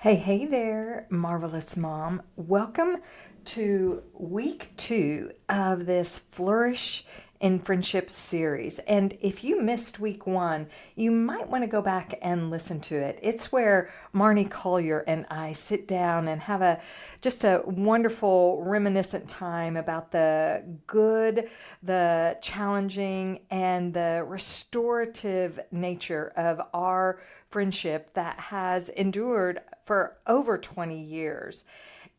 Hey there, marvelous mom. Welcome to week 2 of this Flourish in Friendship series. And if you missed week 1, you might want to go back and listen to it. It's where Marnie Collier and I sit down and have just a wonderful reminiscent time about the good, the challenging, and the restorative nature of our friendship that has endured for over 20 years.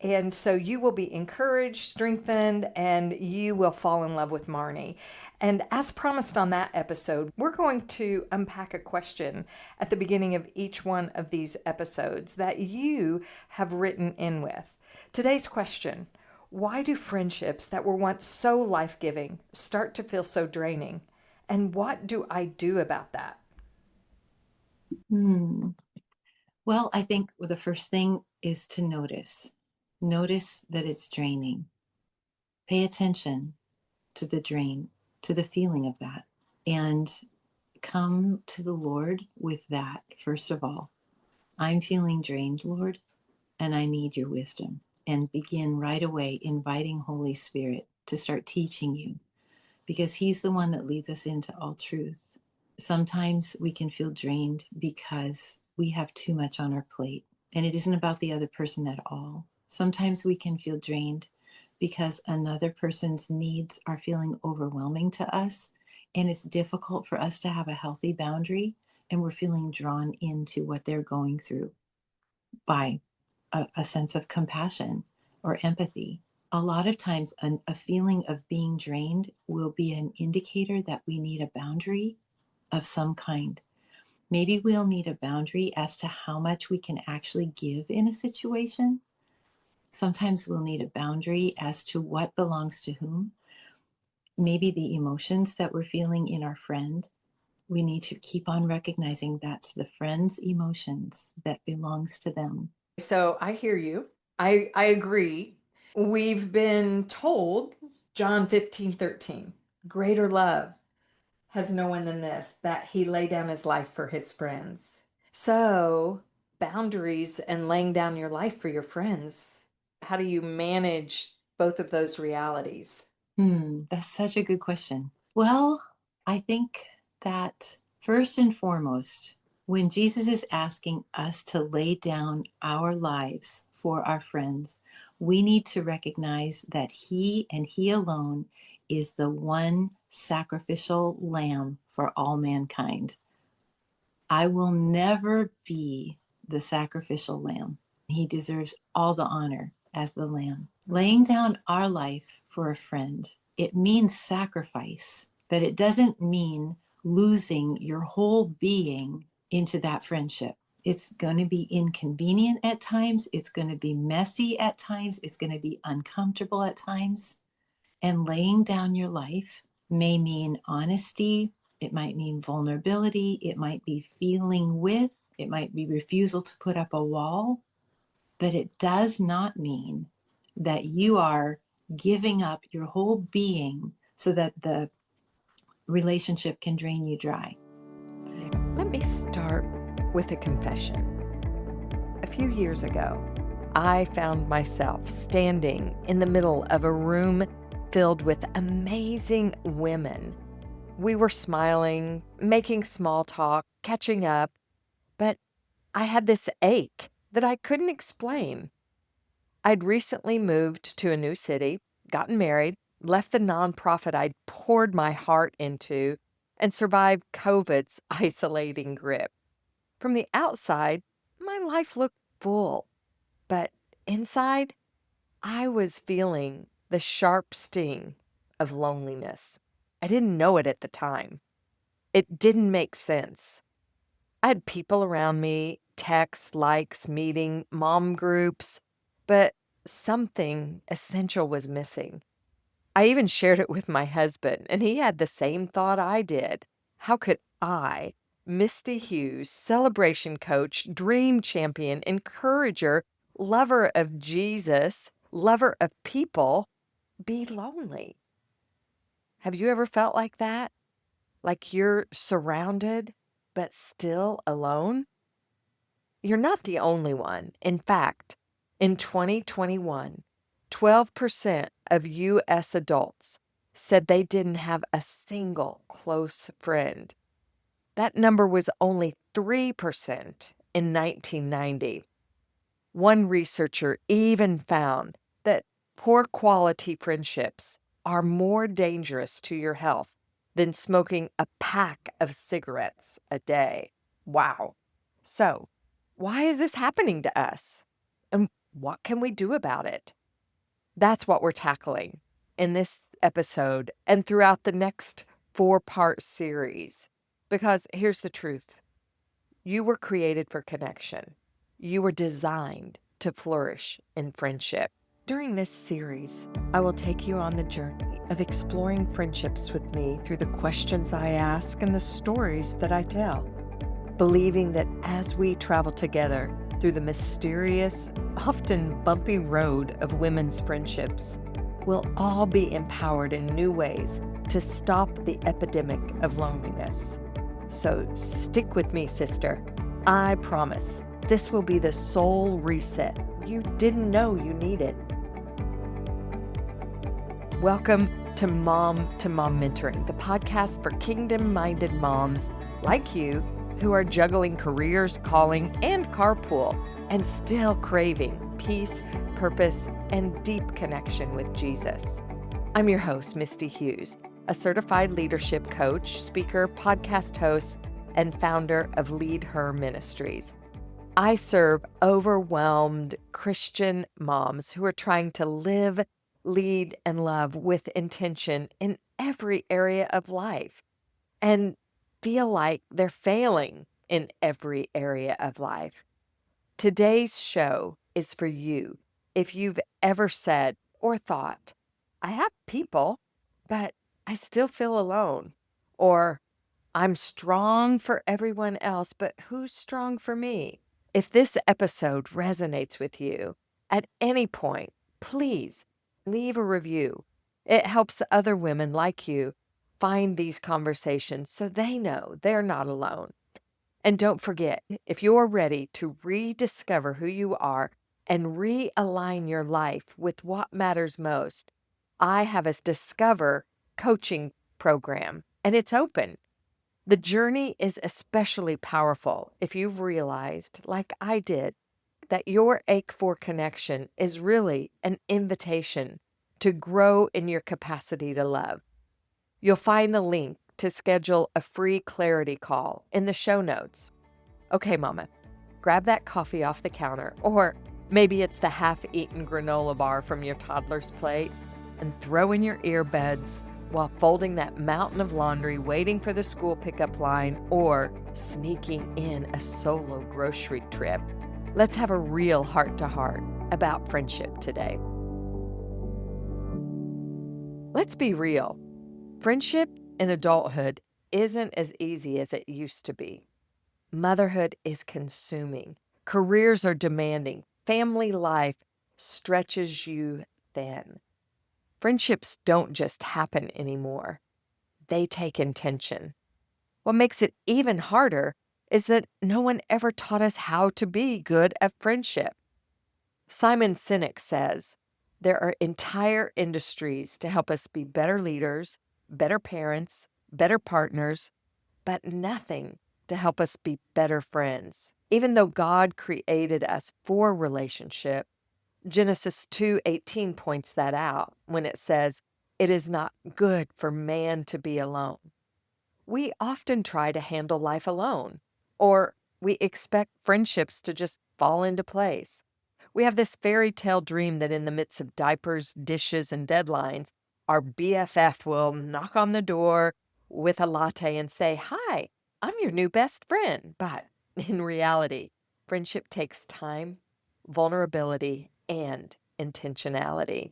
And so you will be encouraged, strengthened, and you will fall in love with Marnie. And as promised on that episode, we're going to unpack a question at the beginning of each one of these episodes that you have written in with. Today's question: why do friendships that were once so life giving start to feel so draining? And what do I do about that? Hmm. Well, I think the first thing is to notice. Notice that it's draining. Pay attention to the drain, to the feeling of that, and come to the Lord with that, first of all. I'm feeling drained, Lord, and I need your wisdom. And begin right away inviting Holy Spirit to start teaching you, because He's the one that leads us into all truth. Sometimes we can feel drained because we have too much on our plate, and it isn't about the other person at all. Sometimes we can feel drained because another person's needs are feeling overwhelming to us, and it's difficult for us to have a healthy boundary, and we're feeling drawn into what they're going through by a sense of compassion or empathy. A lot of times, a feeling of being drained will be an indicator that we need a boundary of some kind. Maybe we'll need a boundary as to how much we can actually give in a situation. Sometimes we'll need a boundary as to what belongs to whom. Maybe the emotions that we're feeling in our friend, we need to keep on recognizing that's the friend's emotions that belongs to them. So I hear you. I agree. We've been told John 15:13, greater love has no one than this, that he lay down his life for his friends. So boundaries and laying down your life for your friends, how do you manage both of those realities? That's such a good question. Well, I think that first and foremost, when Jesus is asking us to lay down our lives for our friends, we need to recognize that He and He alone is the one sacrificial lamb for all mankind. I will never be the sacrificial lamb. He deserves all the honor as the lamb. Laying down our life for a friend, it means sacrifice, but it doesn't mean losing your whole being into that friendship. It's going to be inconvenient at times. It's going to be messy at times. It's going to be uncomfortable at times. And laying down your life may mean honesty, it might mean vulnerability, it might be feeling with, it might be refusal to put up a wall, but it does not mean that you are giving up your whole being so that the relationship can drain you dry. Let me start with a confession. A few years ago, I found myself standing in the middle of a room filled with amazing women. We were smiling, making small talk, catching up, but I had this ache that I couldn't explain. I'd recently moved to a new city, gotten married, left the nonprofit I'd poured my heart into, and survived COVID's isolating grip. From the outside, my life looked full, but inside, I was feeling the sharp sting of loneliness. I didn't know it at the time. It didn't make sense. I had people around me, texts, likes, meeting, mom groups, but something essential was missing. I even shared it with my husband, and he had the same thought I did. How could I, Misty Hughes, celebration coach, dream champion, encourager, lover of Jesus, lover of people, be lonely? Have you ever felt like that? Like you're surrounded, but still alone? You're not the only one. In fact, in 2021, 12% of U.S. adults said they didn't have a single close friend. That number was only 3% in 1990. One researcher even found that poor quality friendships are more dangerous to your health than smoking a pack of cigarettes a day. Wow. So, why is this happening to us? And what can we do about it? That's what we're tackling in this episode and throughout the next 4-part series. Because here's the truth. You were created for connection. You were designed to flourish in friendship. During this series, I will take you on the journey of exploring friendships with me through the questions I ask and the stories that I tell, believing that as we travel together through the mysterious, often bumpy road of women's friendships, we'll all be empowered in new ways to stop the epidemic of loneliness. So stick with me, sister. I promise this will be the soul reset you didn't know you needed. Welcome to Mom2Mom Mentoring, the podcast for kingdom-minded moms like you who are juggling careers, calling, and carpool, and still craving peace, purpose, and deep connection with Jesus. I'm your host, Misty Hughes, a certified leadership coach, speaker, podcast host, and founder of Lead Her Ministries. I serve overwhelmed Christian moms who are trying to live, lead, and love with intention in every area of life and feel like they're failing in every area of life. Today's show is for you if you've ever said or thought, I have people, but I still feel alone. Or I'm strong for everyone else, but who's strong for me? If this episode resonates with you at any point, please leave a review. It helps other women like you find these conversations so they know they're not alone. And don't forget, if you're ready to rediscover who you are and realign your life with what matters most, I have a Discover coaching program, and it's open. The journey is especially powerful if you've realized, like I did, that your ache for connection is really an invitation to grow in your capacity to love. You'll find the link to schedule a free clarity call in the show notes. Okay, Mama, grab that coffee off the counter, or maybe it's the half-eaten granola bar from your toddler's plate, and throw in your earbuds while folding that mountain of laundry, waiting for the school pickup line, or sneaking in a solo grocery trip. Let's have a real heart-to-heart about friendship today. Let's be real. Friendship in adulthood isn't as easy as it used to be. Motherhood is consuming. Careers are demanding. Family life stretches you thin. Friendships don't just happen anymore. They take intention. What makes it even harder is that no one ever taught us how to be good at friendship. Simon Sinek says, there are entire industries to help us be better leaders, better parents, better partners, but nothing to help us be better friends. Even though God created us for relationship, Genesis 2:18 points that out when it says, it is not good for man to be alone. We often try to handle life alone, or we expect friendships to just fall into place. We have this fairy tale dream that in the midst of diapers, dishes, and deadlines, our BFF will knock on the door with a latte and say, hi, I'm your new best friend. But in reality, friendship takes time, vulnerability, and intentionality.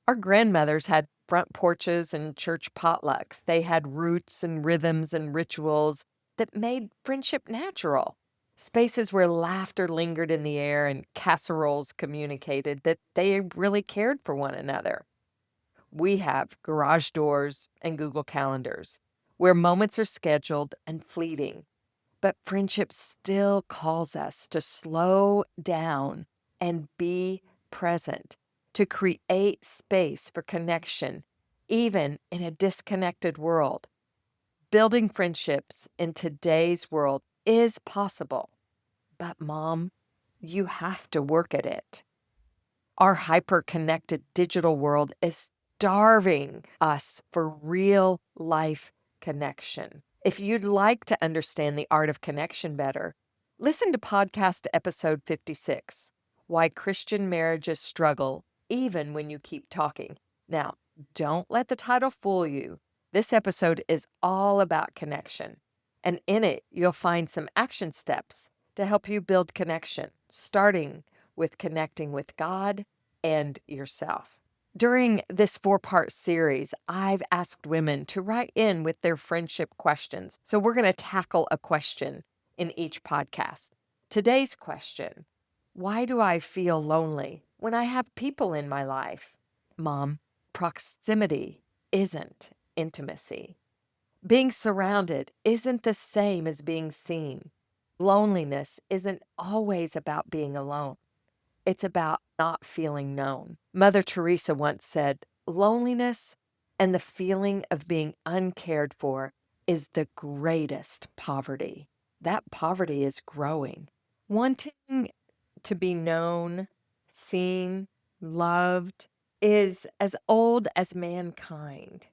Our grandmothers had front porches and church potlucks. They had roots and rhythms and rituals that made friendship natural. Spaces where laughter lingered in the air and casseroles communicated that they really cared for one another. We have garage doors and Google calendars where moments are scheduled and fleeting. But friendship still calls us to slow down and be present, to create space for connection, even in a disconnected world. Building friendships in today's world is possible, but Mom, you have to work at it. Our hyper-connected digital world is starving us for real life connection. If you'd like to understand the art of connection better, listen to podcast episode 56, Why Christian Marriages Struggle Even When You Keep Talking. Now, don't let the title fool you. This episode is all about connection, and in it, you'll find some action steps to help you build connection, starting with connecting with God and yourself. During this 4-part series, I've asked women to write in with their friendship questions. So we're going to tackle a question in each podcast. Today's question: why do I feel lonely when I have people in my life? Mom, proximity isn't intimacy. Being surrounded isn't the same as being seen. Loneliness isn't always about being alone. It's about not feeling known. Mother Teresa once said, loneliness and the feeling of being uncared for is the greatest poverty. That poverty is growing. Wanting to be known, seen, loved is as old as mankind.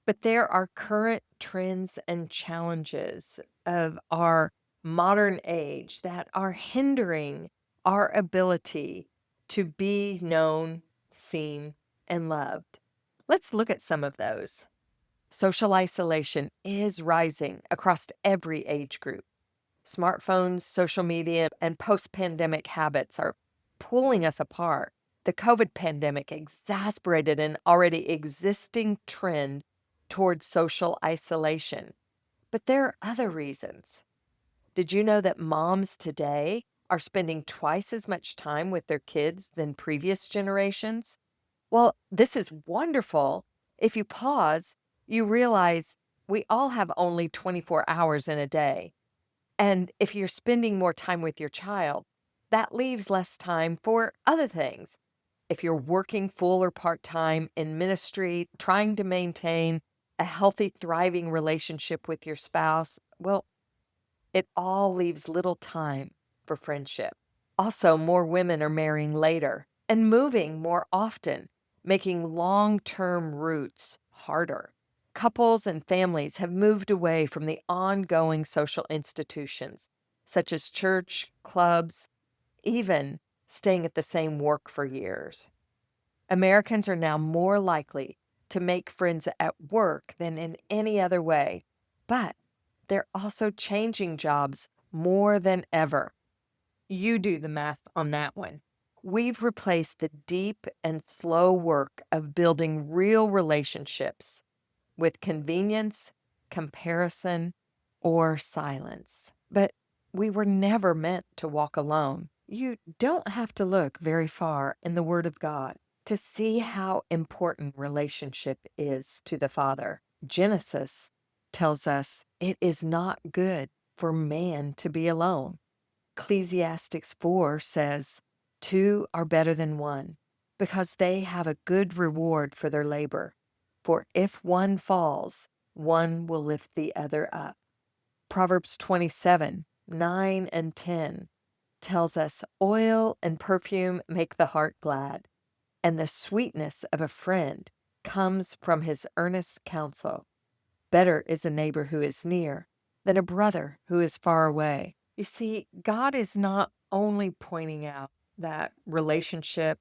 But there are current trends and challenges of our modern age that are hindering our ability to be known, seen, and loved. Let's look at some of those. Social isolation is rising across every age group. Smartphones, social media, and post-pandemic habits are pulling us apart. The COVID pandemic exacerbated an already existing trend towards social isolation. But there are other reasons. Did you know that moms today are spending twice as much time with their kids than previous generations? Well, this is wonderful. If you pause, you realize we all have only 24 hours in a day. And if you're spending more time with your child, that leaves less time for other things. If you're working full or part-time in ministry, trying to maintain a healthy, thriving relationship with your spouse, well, it all leaves little time for friendship. Also, more women are marrying later and moving more often, making long-term roots harder. Couples and families have moved away from the ongoing social institutions, such as church, clubs, even staying at the same work for years. Americans are now more likely to make friends at work than in any other way, but they're also changing jobs more than ever. You do the math on that one. We've replaced the deep and slow work of building real relationships with convenience, comparison, or silence. But we were never meant to walk alone. You don't have to look very far in the Word of God to see how important relationship is to the Father. Genesis tells us it is not good for man to be alone. Ecclesiastes 4 says, two are better than one, because they have a good reward for their labor. For if one falls, one will lift the other up. Proverbs 27, 9 and 10 tells us oil and perfume make the heart glad, and the sweetness of a friend comes from his earnest counsel. Better is a neighbor who is near than a brother who is far away. You see, God is not only pointing out that relationship,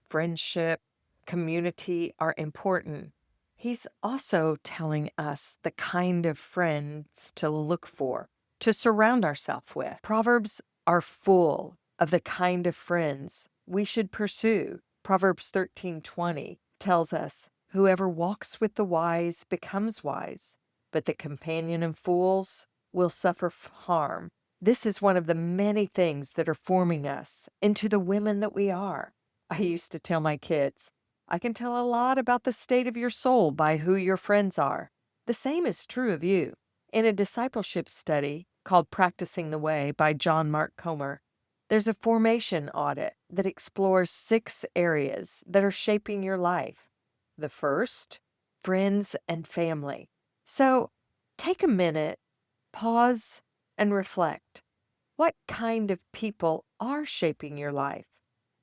friendship, community are important. He's also telling us the kind of friends to look for, to surround ourselves with. Proverbs are full of the kind of friends we should pursue. Proverbs 13:20 tells us, whoever walks with the wise becomes wise, but the companion of fools will suffer harm. This is one of the many things that are forming us into the women that we are. I used to tell my kids, I can tell a lot about the state of your soul by who your friends are. The same is true of you. In a discipleship study, called Practicing the Way by John Mark Comer. There's a formation audit that explores 6 areas that are shaping your life. The first, friends and family. So take a minute, pause, and reflect. What kind of people are shaping your life?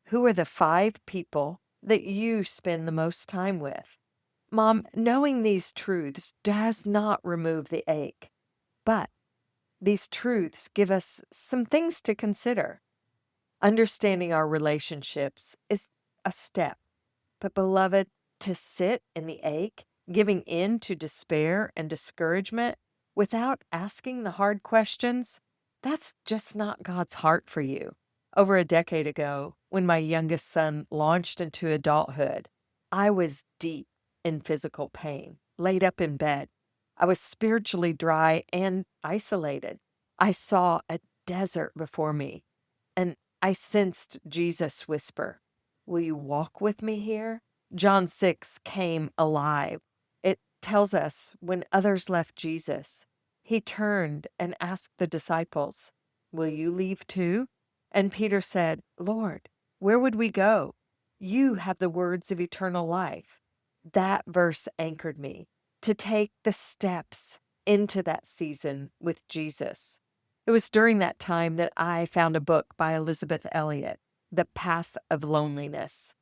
Who are the 5 people that you spend the most time with? Mom, knowing these truths does not remove the ache, but these truths give us some things to consider. Understanding our relationships is a step, but beloved, to sit in the ache, giving in to despair and discouragement without asking the hard questions, that's just not God's heart for you. Over a decade ago, when my youngest son launched into adulthood, I was deep in physical pain, laid up in bed. I was spiritually dry and isolated. I saw a desert before me, and I sensed Jesus whisper, "Will you walk with me here?" John 6 came alive. It tells us when others left Jesus, he turned and asked the disciples, "Will you leave too?" And Peter said, "Lord, where would we go? You have the words of eternal life." That verse anchored me to take the steps into that season with Jesus. It was during that time that I found a book by Elizabeth Elliot, The Path of Loneliness.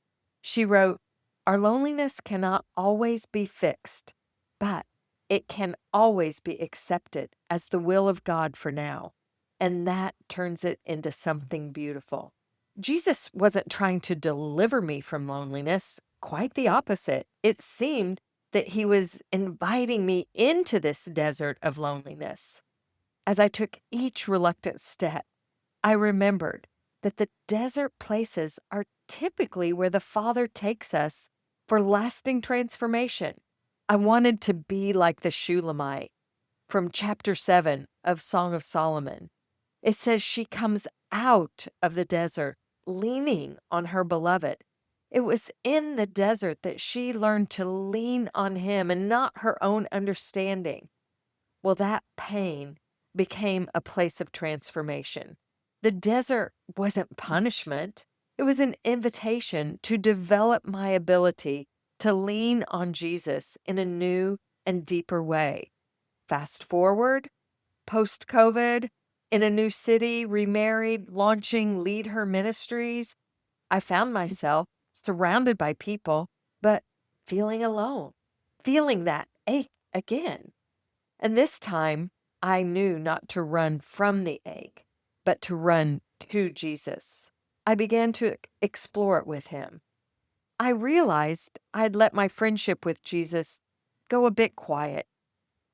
She wrote, "Our loneliness cannot always be fixed, but it can always be accepted as the will of God for now, and that turns it into something beautiful." Jesus wasn't trying to deliver me from loneliness, quite the opposite. It seemed that he was inviting me into this desert of loneliness. As I took each reluctant step, I remembered that the desert places are typically where the Father takes us for lasting transformation. I wanted to be like the Shulamite from chapter 7 of Song of Solomon. It says she comes out of the desert leaning on her beloved. It was in the desert that she learned to lean on him and not her own understanding. Well, that pain became a place of transformation. The desert wasn't punishment, it was an invitation to develop my ability to lean on Jesus in a new and deeper way. Fast forward, post COVID, in a new city, remarried, launching Lead Her Ministries, I found myself surrounded by people, but feeling alone, feeling that ache again. And this time, I knew not to run from the ache, but to run to Jesus. I began to explore it with him. I realized I'd let my friendship with Jesus go a bit quiet.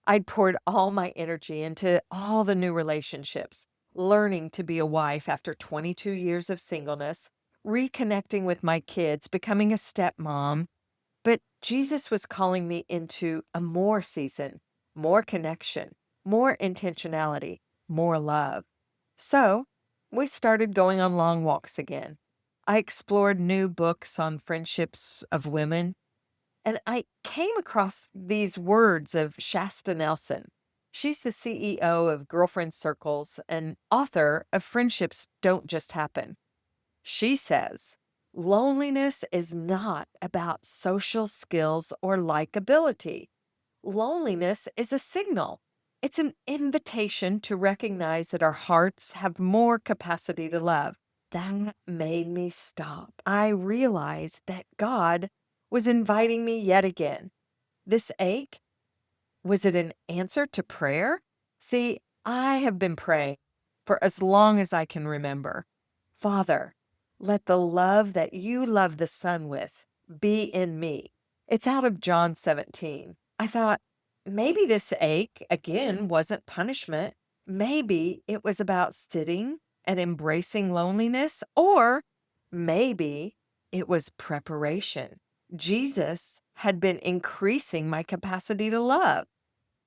I'd poured all my energy into all the new relationships, learning to be a wife after 22 years of singleness, reconnecting with my kids, becoming a stepmom, but Jesus was calling me into a more season, more connection, more intentionality, more love. So we started going on long walks again. I explored new books on friendships of women, and I came across these words of Shasta Nelson. She's the CEO of Girlfriend Circles and author of Friendships Don't Just Happen. She says, loneliness is not about social skills or likability. Loneliness is a signal. It's an invitation to recognize that our hearts have more capacity to love. That made me stop. I realized that God was inviting me yet again. This ache, was it an answer to prayer? See, I have been praying for as long as I can remember. Father, let the love that you love the Son with be in me. It's out of John 17. I thought, maybe this ache, again, wasn't punishment. Maybe it was about sitting and embracing loneliness, or maybe it was preparation. Jesus had been increasing my capacity to love.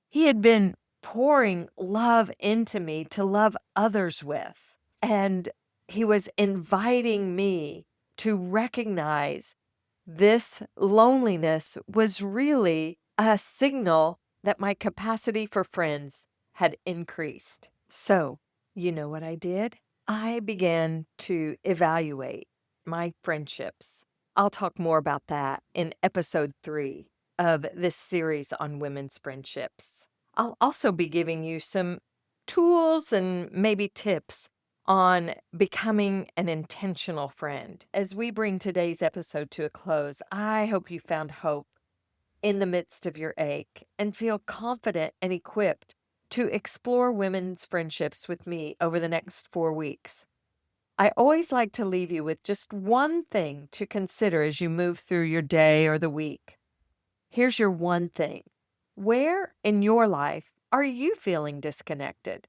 He had been pouring love into me to love others with. And he was inviting me to recognize this loneliness was really a signal that my capacity for friends had increased. So, you know what I did? I began to evaluate my friendships. I'll talk more about that in episode 3 of this series on women's friendships. I'll also be giving you some tools and maybe tips on becoming an intentional friend. As we bring today's episode to a close, I hope you found hope in the midst of your ache and feel confident and equipped to explore women's friendships with me over the next 4 weeks. I always like to leave you with just one thing to consider as you move through your day or the week. Here's your one thing. Where in your life are you feeling disconnected?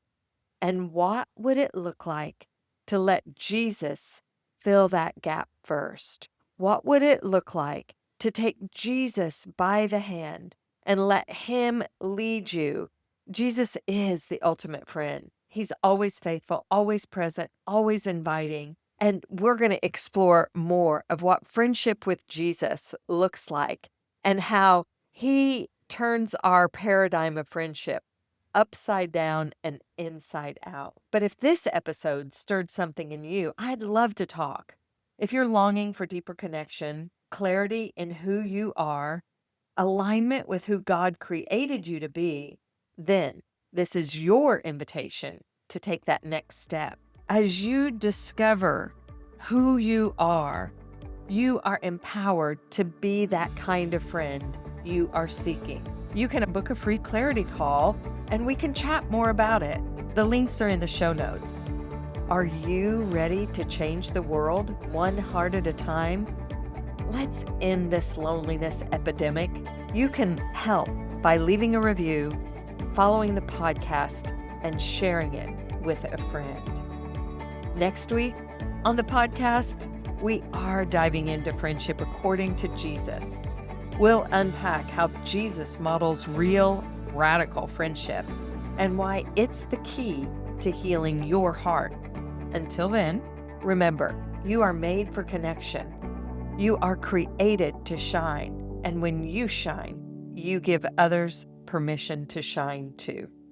And what would it look like to let Jesus fill that gap first? What would it look like to take Jesus by the hand and let him lead you? Jesus is the ultimate friend. He's always faithful, always present, always inviting. And we're going to explore more of what friendship with Jesus looks like and how he turns our paradigm of friendship upside down and inside out. But if this episode stirred something in you, I'd love to talk. If you're longing for deeper connection, clarity in who you are, alignment with who God created you to be, then this is your invitation to take that next step. As you discover who you are empowered to be that kind of friend you are seeking. You can book a free clarity call and we can chat more about it. The links are in the show notes. Are you ready to change the world one heart at a time? Let's end this loneliness epidemic. You can help by leaving a review, following the podcast, and sharing it with a friend. Next week on the podcast, we are diving into friendship according to Jesus. We'll unpack how Jesus models real, radical friendship and why it's the key to healing your heart. Until then, remember, you are made for connection. You are created to shine. And when you shine, you give others permission to shine too.